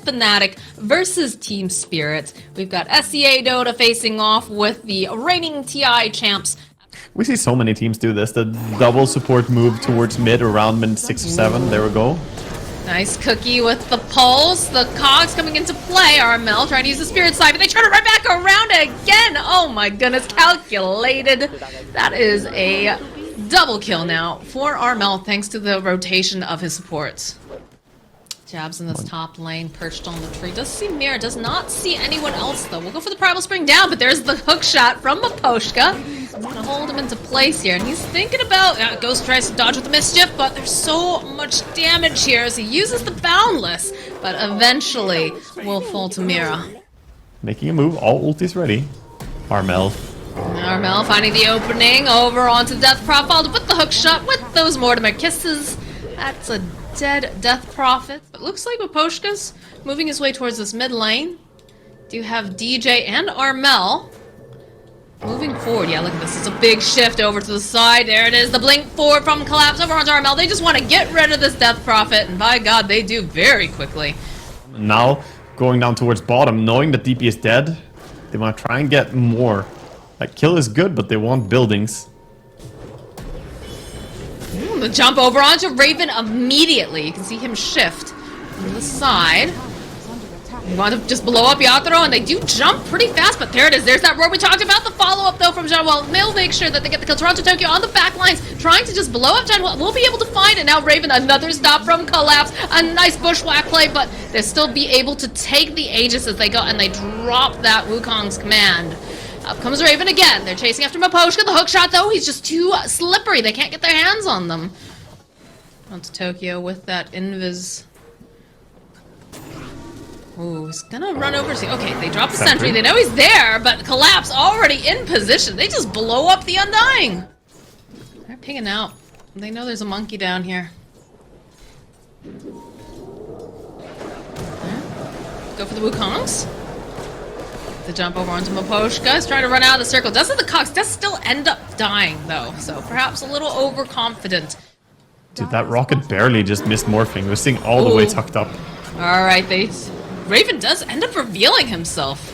Fnatic versus Team Spirit. We've got SEA Dota facing off with the reigning TI champs. We see so many teams do this. The double support move towards mid around min 6 or 7. There we go. Nice cookie with the pulse. The cogs coming into play. Armel trying to use the spirit side, but they turn it right back around again. Oh my goodness, calculated. That is a double kill now for Armel thanks to the rotation of his supports. Jabs in this top lane, perched on the tree. Does see Mira, does not see anyone else though. We'll go for the Primal Spring down, but there's the hook shot from Maposhka. It's gonna hold him into place here, and he's thinking about... Ghost tries to dodge with the mischief, but there's so much damage here as he uses the Boundless, but eventually will fall to Mira. Making a move, all ultis ready. Armel. Armel finding the opening over onto Death Prophet with the hook shot with those Mortimer kisses. That's a dead Death Prophet. But looks like Maposhka's moving his way towards this mid lane. Do have DJ and Armel moving forward. Yeah, look at this. It's a big shift over to the side. There it is. The blink forward from Collapse over onto Armel. They just want to get rid of this Death Prophet, and by God, they do very quickly. Now going down towards bottom, knowing that DP is dead, they want to try and get more. Like, kill is good, but they want buildings. The jump over onto Raven immediately. You can see him shift on the side. You want to just blow up Yatoro, and they do jump pretty fast, but there it is. There's that roar we talked about. The follow-up, though, from Janwell. They'll make sure that they get the kill. Toronto Tokyo on the back lines, trying to just blow up Janwell. We'll be able to find it. Now Raven, another stop from Collapse. A nice bushwhack play, but they'll still be able to take the Aegis as they go, and they drop that Wukong's command. Up comes Raven again. They're chasing after Maposhka. The hook shot, though, he's just too slippery. They can't get their hands on them. On to Tokyo with that invis. Ooh, he's gonna run over to... Okay, they drop the sentry. They know he's there, but Collapse already in position. They just blow up the Undying. They're pinging out. They know there's a monkey down here. Go for the Wukongs. The jump over onto Maposhka. Is trying to run out of the circle. Doesn't the Cox does still end up dying, though, so perhaps a little overconfident. Dude, that rocket barely just missed morphing. We're seeing all the way tucked up. Alright, Raven does end up revealing himself.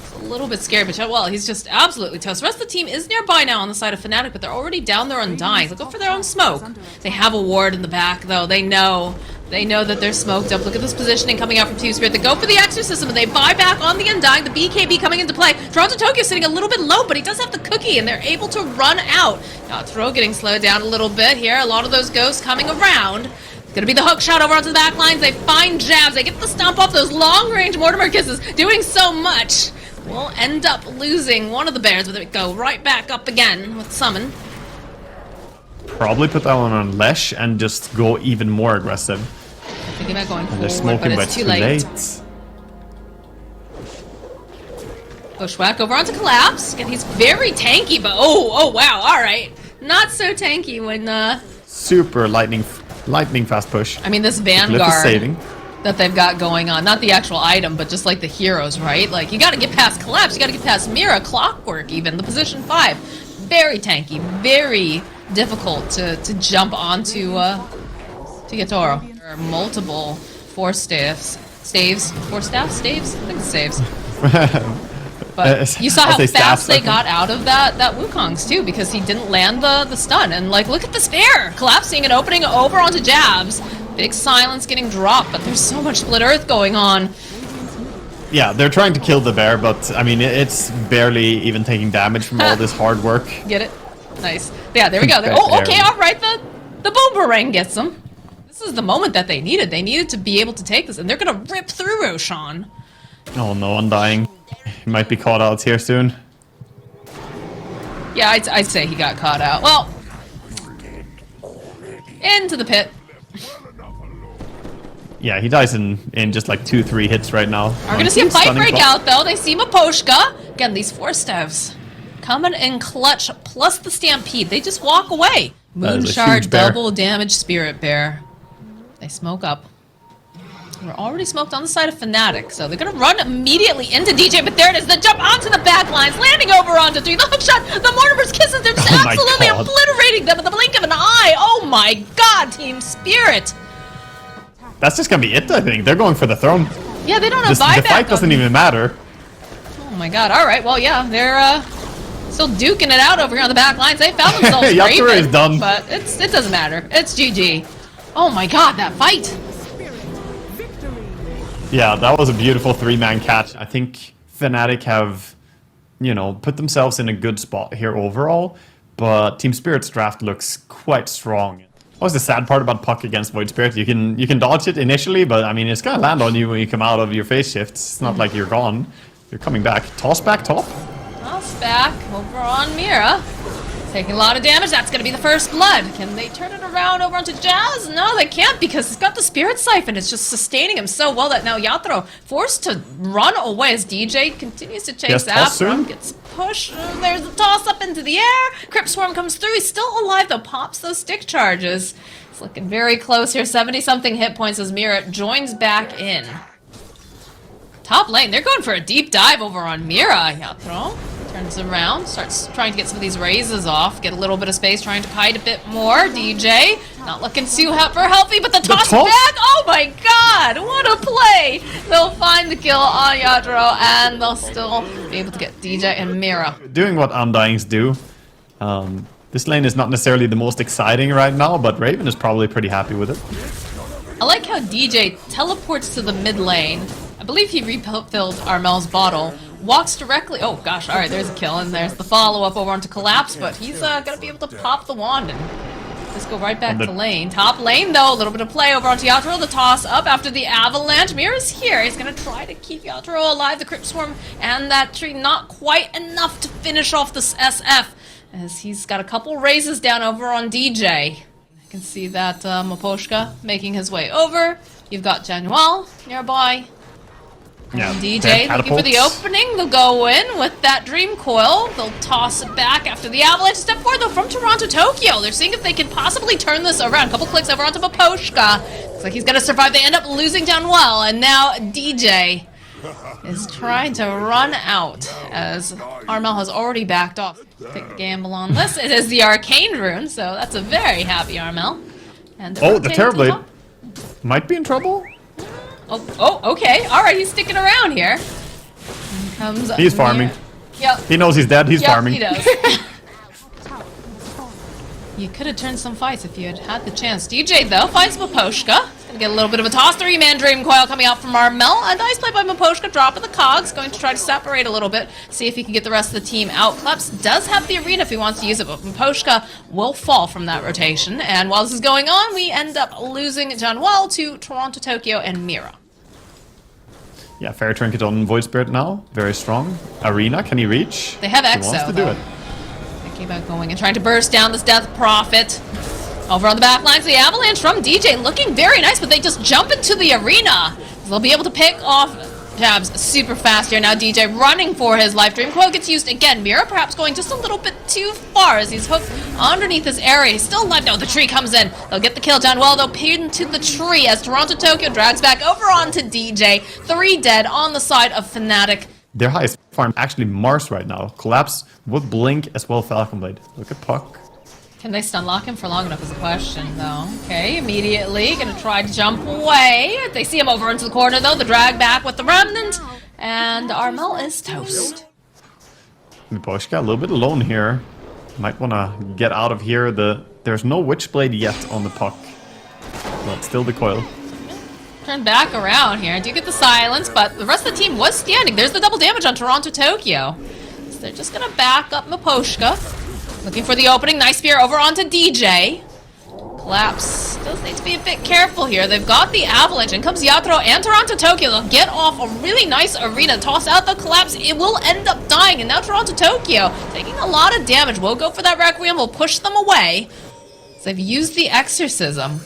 It's a little bit scary, but well, he's just absolutely toast. The rest of the team is nearby now on the side of Fnatic, but they're already down there Undying. They'll go for their own smoke. They have a ward in the back, though. They know that they're smoked up. Look at this positioning coming out from Team Spirit. They go for the Exorcism, and they buy back on the Undying. The BKB coming into play. Toronto Tokyo sitting a little bit low, but he does have the cookie, and they're able to run out. Now, Throw getting slowed down a little bit here. A lot of those ghosts coming around. Gonna be the hook shot over onto the back lines. They find jabs. They get the stomp off those long-range Mortimer kisses. Doing so much. We'll end up losing one of the bears, but they go right back up again with Summon. Probably put that one on Lesh and just go even more aggressive. Thinking about going And they're forward, smoking, but it's too late. Bushwhack over onto Collapse. And he's very tanky, but oh wow, alright. Not so tanky when super lightning fast push. I mean, this Vanguard that they've got going on, not the actual item, but just like the heroes, right? Like, you gotta get past Collapse, you gotta get past Mira, Clockwork even, the position 5. Very tanky, very difficult to jump onto Yatoro. There are multiple Force staves? I think it's staves. But you saw how fast they got out of that Wukong's too, because he didn't land the stun. And like, look at the spare! Collapsing and opening over onto jabs. Big silence getting dropped, but there's so much split earth going on. Yeah, they're trying to kill the bear, but I mean, it's barely even taking damage from all this hard work. Get it? Nice. Yeah, there we go. Oh, okay, alright, the boomerang gets them. This is the moment that they needed. They needed to be able to take this, and they're gonna rip through Roshan. Oh no, Undying. He might be caught out here soon. Yeah, I'd say he got caught out. Well, into the pit. Yeah, he dies in just like 2-3 hits right now. We're gonna see a fight break out though. They see Maposhka. Again, these Force staves coming in clutch, plus the Stampede. They just walk away. Moonshard, double damage Spirit Bear. They smoke up. We're already smoked on the side of Fnatic, so they're gonna run immediately into DJ, but there it is, the jump onto the back lines, landing over onto 3, the hook shot, the Mortimer's kisses, they're just absolutely obliterating them with the blink of an eye. Oh my God, Team Spirit. That's just gonna be it, I think. They're going for the throne. Yeah, they don't have The buyback. fight doesn't even matter. Oh my god, alright, well yeah, they're still duking it out over here on the back lines. They found themselves Yatra is done. but it doesn't matter. It's GG. Oh my god, that fight! Yeah, that was a beautiful 3-man catch. I think Fnatic have, you know, put themselves in a good spot here overall, but Team Spirit's draft looks quite strong. What was the sad part about Puck against Void Spirit? You can dodge it initially, but I mean, it's gonna land on you when you come out of your phase shifts. It's not like you're gone. You're coming back. Toss back top. Toss back over on Mira. Taking a lot of damage. That's going to be the first blood. Can they turn it around over onto Jazz? No, they can't because he's got the Spirit Siphon. It's just sustaining him so well that now Yatro forced to run away as DJ continues to chase after him. Gets pushed. There's a toss up into the air. Crypt Swarm comes through. He's still alive though. Pops those stick charges. It's looking very close here. 70-something hit points as Mira joins back in. Top lane. They're going for a deep dive over on Mira. Yatro turns around, starts trying to get some of these raises off, get a little bit of space, trying to kite a bit more. DJ, not looking too healthy, but the toss back, oh my god, what a play! They'll find the kill on Yadro, and they'll still be able to get DJ and Mira. Doing what Undyings do. This lane is not necessarily the most exciting right now, but Raven is probably pretty happy with it. I like how DJ teleports to the mid lane. I believe he refilled Armel's bottle. Walks directly. Oh gosh, alright, there's a kill, and there's the follow up over onto Collapse, but he's gonna be able to pop the wand and just go right back to lane. Top lane though, a little bit of play over onto Yatro, the toss up after the avalanche. Mira's here. He's gonna try to keep Yatro alive. The Crypt Swarm and that tree not quite enough to finish off this SF, as he's got a couple raises down over on DJ. I can see that Maposhka making his way over. You've got Janual nearby. Yeah, DJ looking for the opening. They'll go in with that Dream Coil. They'll toss it back after the avalanche. Step forward though from Toronto, Tokyo. They're seeing if they can possibly turn this around. Couple clicks over onto Maposhka. Looks like he's gonna survive. They end up losing down well, and now DJ is trying to run out as Armel has already backed off. Take a gamble on this. It is the Arcane Rune, so that's a very happy Armel. And oh, the Terrorblade might be in trouble. Oh, okay. All right, he's sticking around here. He's farming. Yep. He knows he's dead. He's farming. He does. You could have turned some fights if you had had the chance. DJ, though, finds Maposhka. Gonna get a little bit of a toss. 3-man Dream Coil coming out from Armel. A nice play by Maposhka, dropping the cogs. Going to try to separate a little bit. See if he can get the rest of the team out. Kleps does have the arena if he wants to use it, but Maposhka will fall from that rotation. And while this is going on, we end up losing John Wall to Toronto, Tokyo, and Mira. Yeah, Fair Trinket on Void Spirit now. Very strong. Arena, can he reach? They have Exo, he wants to do it. Thinking about going and trying to burst down this Death Prophet. Over on the back lines, the Avalanche from DJ looking very nice, but they just jump into the arena. They'll be able to pick off jabs super fast here. Now DJ running for his life. Dream Coil gets used again. Mira perhaps going just a little bit too far as he's hooked underneath this area. He's still alive. No, the tree comes in. They'll get the kill down. Well, they'll pin to the tree as Toronto Tokyo drags back over onto DJ. 3 dead on the side of Fnatic. Their highest farm actually Mars right now. Collapse with Blink as well Falcon Blade. Look at Puck. Can they stun lock him for long enough is the question, though. Okay, immediately gonna try to jump away. They see him over into the corner, though. The drag back with the Remnant, and Armel is toast. Maposhka a little bit alone here. Might want to get out of here. There's no Witchblade yet on the Puck, but still the coil. Turn back around here. Do get the silence, but the rest of the team was standing. There's the double damage on Toronto Tokyo. So they're just gonna back up Maposhka. Looking for the opening. Nice spear over onto DJ. Collapse does need to be a bit careful here. They've got the Avalanche. And comes Yatro and Toronto Tokyo. They'll get off a really nice arena. Toss out the Collapse. It will end up dying. And now Toronto Tokyo taking a lot of damage. We'll go for that Requiem. We'll push them away. So they've used the Exorcism.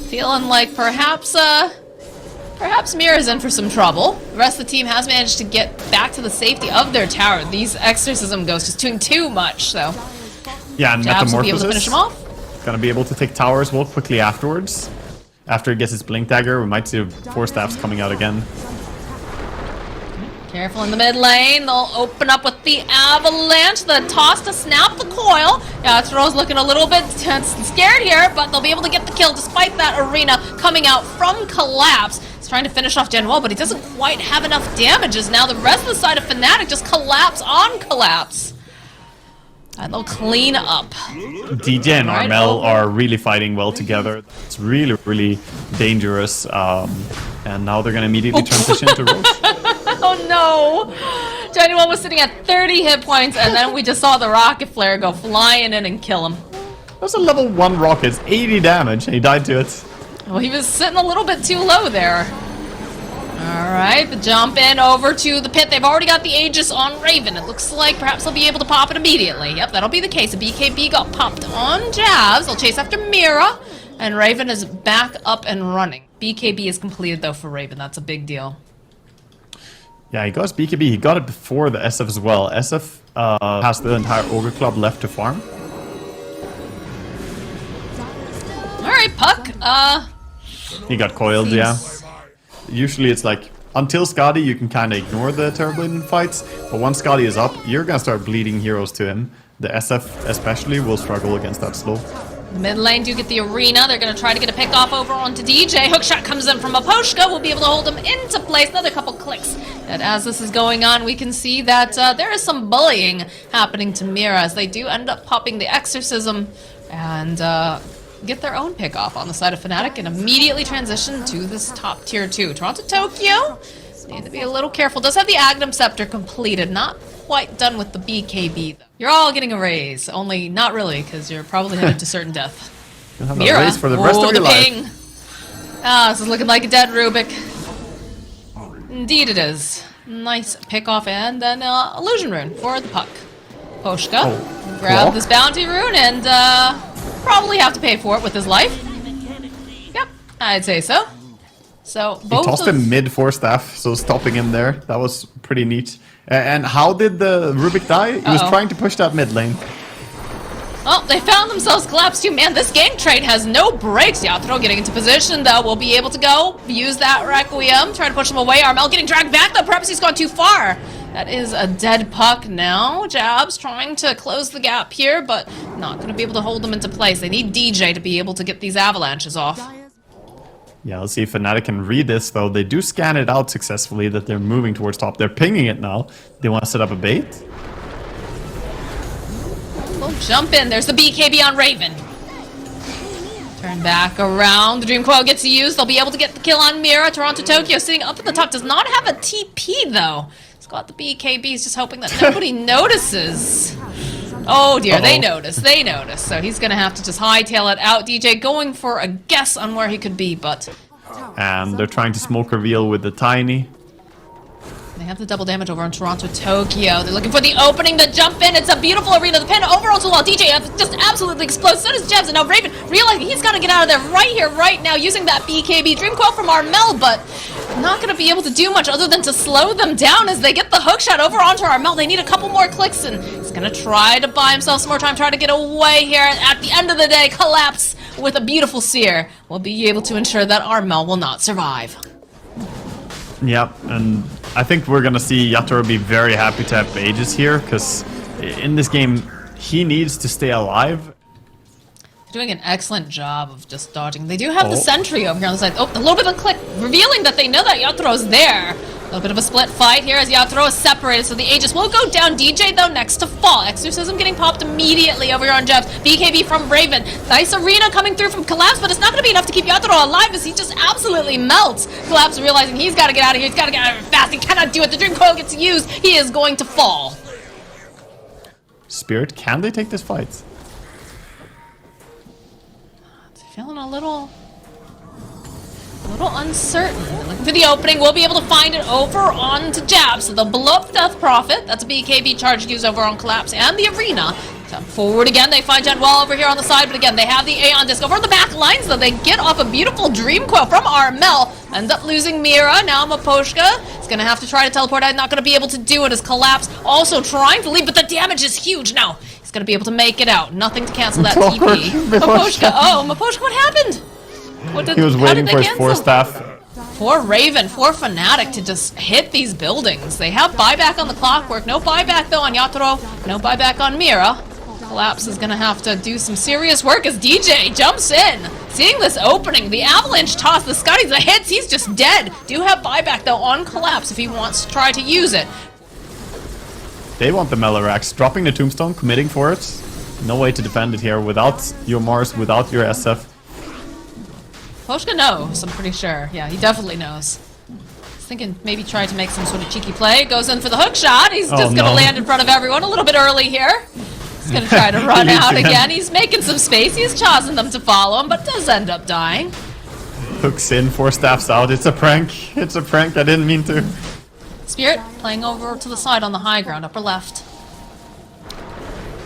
Feeling like perhaps Mira's in for some trouble. The rest of the team has managed to get back to the safety of their tower. These Exorcism ghosts just doing too much, so... Yeah, and Jabs will be able to finish him off. Gonna be able to take towers well quickly afterwards. After he gets his Blink Dagger, we might see 4 staffs coming out again. Careful in the mid lane. They'll open up with the Avalanche. The toss to snap the coil. Yatro's looking a little bit scared here, but they'll be able to get the kill despite that arena coming out from Collapse. trying to finish off Gen Wall, but he doesn't quite have enough damages now. The rest of the side of Fnatic just collapse on collapse. And they'll clean up. DJ and Armel are really fighting well together. It's really, really dangerous. And now they're going to immediately transition to Roche. Oh no! Gen Wall was sitting at 30 hit points, and then we just saw the rocket flare go flying in and kill him. That's a level 1 rocket. It's 80 damage, and he died to it. Well, he was sitting a little bit too low there. Alright, the jump in over to the pit. They've already got the Aegis on Raven. It looks like perhaps they'll be able to pop it immediately. Yep, that'll be the case. The BKB got popped on Jabs. They'll chase after Mira. And Raven is back up and running. BKB is completed, though, for Raven. That's a big deal. Yeah, he got his BKB. He got it before the SF as well. SF has the entire Ogre Club left to farm. Alright, Puck. He got coiled, yeah. Usually it's like, until Skadi, you can kind of ignore the Terrorblade fights, but once Skadi is up, you're gonna start bleeding heroes to him. The SF especially will struggle against that slow. Mid lane do get the arena. They're gonna try to get a pick off over onto DJ. Hookshot comes in from Maposhka. We'll be able to hold him into place. Another couple clicks. And as this is going on, we can see that there is some bullying happening to Mira as they do end up popping the Exorcism and get their own pick off on the side of Fnatic and immediately transition to this top tier 2. Toronto Tokyo need to be a little careful. Does have the Agnum Scepter completed. Not quite done with the BKB though. You're all getting a raise, only not really because you're probably headed to certain death. You'll have a raise for the rest of your life. Ping. Ah, this is looking like a dead Rubik. Indeed it is. Nice pick off and then Illusion Rune for the Puck. Poshka grab this bounty rune and probably have to pay for it with his life. Yep, I'd say so. So both he tossed him mid 4-staff, so stopping him there. That was pretty neat. And how did the Rubik die? He was trying to push that mid lane. Oh, they found themselves collapsed too. Man, this gang train has no brakes. Yatoro getting into position, though. We'll be able to go use that Requiem. Try to push him away. Armel getting dragged back, though. Perhaps he's gone too far. That is a dead Puck now. Jabs trying to close the gap here, but not going to be able to hold them into place. They need DJ to be able to get these avalanches off. Yeah, let's see if Fnatic can read this, though. They do scan it out successfully that they're moving towards top. They're pinging it now. They want to set up a bait. We'll jump in. There's the BKB on Raven. Turn back around. The Dream Coil gets used. They'll be able to get the kill on Mira. Toronto Tokyo sitting up at the top. Does not have a TP, though. He's got the BKB. He's just hoping that nobody notices. Oh dear, they notice. So he's going to have to just hightail it out. DJ going for a guess on where he could be, but... And they're trying to smoke reveal with the Tiny. They have the double damage over on Toronto Tokyo. They're looking for the opening, the jump in. It's a beautiful arena. The pin over onto the wall. DJ just absolutely explodes. So does Jebs. And now Raven realizing he's got to get out of there right here, right now, using that BKB Dream Coil from Armel, but not going to be able to do much other than to slow them down as they get the hook shot over onto Armel. They need a couple more clicks, and he's going to try to buy himself some more time, try to get away here. At the end of the day, collapse with a beautiful seer will be able to ensure that Armel will not survive. Yep, and I think we're gonna see Yatoro be very happy to have Aegis here, because in this game, he needs to stay alive. They're doing an excellent job of just dodging. They do have the sentry over here on the side. Oh, a little bit of a click, revealing that they know that Yatoro's there. A little bit of a split fight here as Yatoro is separated, so the Aegis will go down. DJ, though, next to fall. Exorcism getting popped immediately over here on Jebs. BKB from Raven. Nice arena coming through from Collapse, but it's not going to be enough to keep Yatoro alive as he just absolutely melts. Collapse realizing he's got to get out of here. He's got to get out of here fast. He cannot do it. The Dream Coil gets used. He is going to fall. Spirit, can they take this fight? It's feeling a little uncertain. Looking for the opening. We'll be able to find it over onto Jab. So they'll blow up the Death Prophet. That's a BKB charge used over on Collapse and the arena. Jump forward again. They find Jen Wall over here on the side, but again, they have the Aeon Disc over on the back lines, though. They get off a beautiful Dream Coil from Armel. End up losing Mira. Now Maposhka is going to have to try to teleport out. Not going to be able to do it as Collapse also trying to leave, but the damage is huge now. He's going to be able to make it out. Nothing to cancel that TP. Maposhka. Oh, Maposhka, what happened? He was waiting for his 4-staff. For Raven, for Fnatic to just hit these buildings. They have buyback on the clockwork. No buyback, though, on Yatoro. No buyback on Mira. Collapse is gonna have to do some serious work as DJ jumps in. Seeing this opening, the avalanche toss, the Scotties, the hits, he's just dead. Do have buyback though on Collapse if he wants to try to use it. They want the Melarax, dropping the Tombstone, committing for it. No way to defend it here without your Mars, without your SF. Poshka knows, I'm pretty sure. Yeah, he definitely knows. He's thinking maybe try to make some sort of cheeky play. Goes in for the hook shot. He's just gonna land in front of everyone a little bit early here. He's gonna try to run out again. He's making some space. He's causing them to follow him, but does end up dying. Hooks in, 4 staffs out. It's a prank. It's a prank. I didn't mean to. Spirit playing over to the side on the high ground, upper left.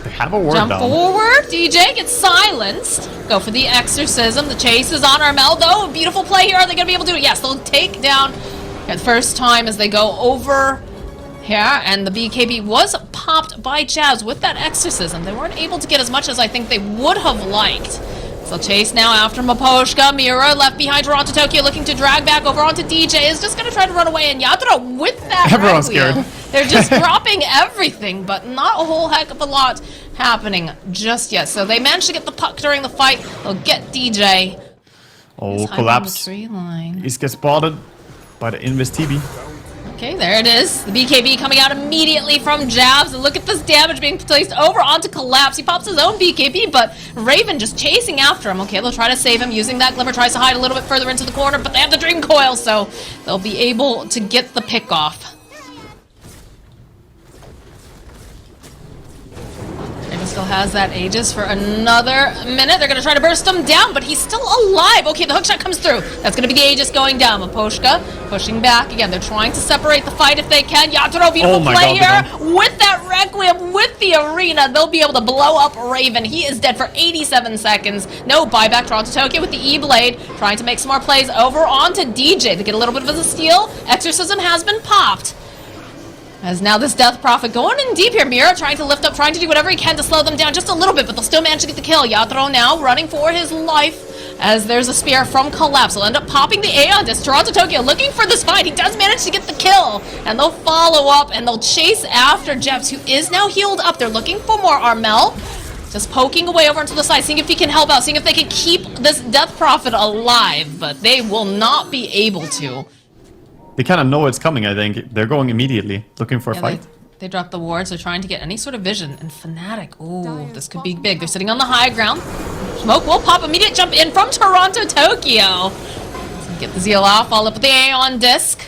They have a ward Jump down. forward. DJ gets silenced. Go for the exorcism. The chase is on Armel though. Beautiful play here. Are they gonna be able to do it? Yes, they'll take down the first time as they go over here, and the BKB was popped by Jazz with that exorcism. They weren't able to get as much as I think they would have liked. So chase now after Maposhka. Mira left behind Toronto Tokyo looking to drag back over onto DJ. Is just going to try to run away. And Yatoro with that Everyone's Requiem. scared. They're just dropping everything, but not a whole heck of a lot happening just yet. So they managed to get the puck during the fight. They'll get DJ. Oh, Collapse. Tree line. He's gets spotted by the Invis TB. Okay, there it is. The BKB coming out immediately from Jabs. And look at this damage being placed over onto Collapse. He pops his own BKB, but Raven just chasing after him. Okay, they'll try to save him using that Glimmer. Tries to hide a little bit further into the corner, but they have the Dream Coil, so they'll be able to get the pick off. Raven still has that Aegis for another minute. They're going to try to burst him down, but he's still alive. Okay, the hookshot comes through. That's going to be the Aegis going down. Maposhka pushing back. Again, they're trying to separate the fight if they can. Yatoro, beautiful play here. With that Requiem, with the Arena, they'll be able to blow up Raven. He is dead for 87 seconds. No buyback. Toronto Tokyo with the E-Blade. Trying to make some more plays over onto DJ. They get a little bit of a steal. Exorcism has been popped. As now this Death Prophet going in deep here. Mira trying to lift up, trying to do whatever he can to slow them down just a little bit, but they'll still manage to get the kill. Yatoro now running for his life as there's a spear from Collapse. He'll end up popping the Aeon Disc. Toronto Tokyo looking for this fight. He does manage to get the kill, and they'll follow up and they'll chase after Jeps, who is now healed up. They're looking for more. Armel just poking away over into the side, seeing if he can help out, seeing if they can keep this Death Prophet alive, but they will not be able to. They kind of know it's coming, I think. They're going immediately, looking for a fight. They dropped the wards. They're trying to get any sort of vision. And Fnatic, ooh, this could be big. They're sitting on the high ground. Smoke will pop. Immediate jump in from Toronto Tokyo. So get the Zeal off. Follow up with the Aeon Disc.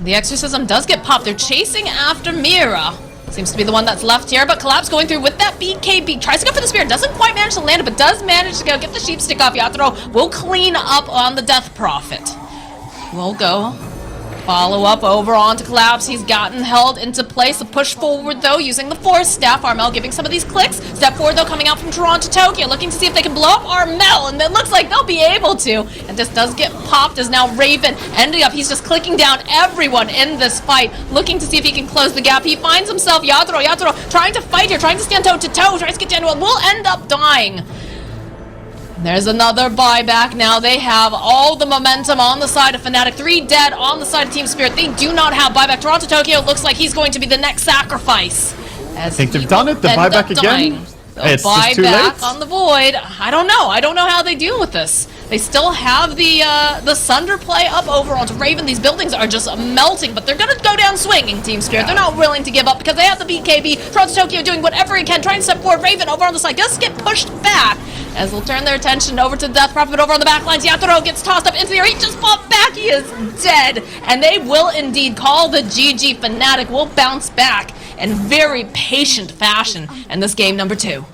The Exorcism does get popped. They're chasing after Mira. Seems to be the one that's left here, but Collapse going through with that BKB. Tries to go for the spear. Doesn't quite manage to land it, but does manage to go get the sheep stick off. Yatoro will clean up on the Death Prophet. We'll go. Follow up over onto Collapse. He's gotten held into place. A push forward, though, using the Force Staff. Armel giving some of these clicks. Step forward, though, coming out from Toronto Tokyo, looking to see if they can blow up Armel, and it looks like they'll be able to. And this does get popped as now Raven ending up. He's just clicking down everyone in this fight, looking to see if he can close the gap. He finds himself Yatoro trying to fight here, trying to stand toe-to-toe, tries to get down to it. Will end up dying. There's another buyback now. They have all the momentum on the side of Fnatic. 3 dead on the side of Team Spirit. They do not have buyback. Toronto Tokyo looks like he's going to be the next sacrifice. I think they've done it. The buyback again. It's just too late. On the Void. I don't know. I don't know how they deal with this. They still have the Sunder play up over onto Raven. These buildings are just melting, but they're going to go down swinging, Team Spirit. They're not willing to give up because they have the BKB. Toronto Tokyo doing whatever he can, trying to step forward. Raven over on the side does get pushed back as they'll turn their attention over to Death Prophet over on the back lines. Yatoro gets tossed up into the air. He just popped back. He is dead. And they will indeed call the GG. Fnatic will bounce back in very patient fashion in this game number 2.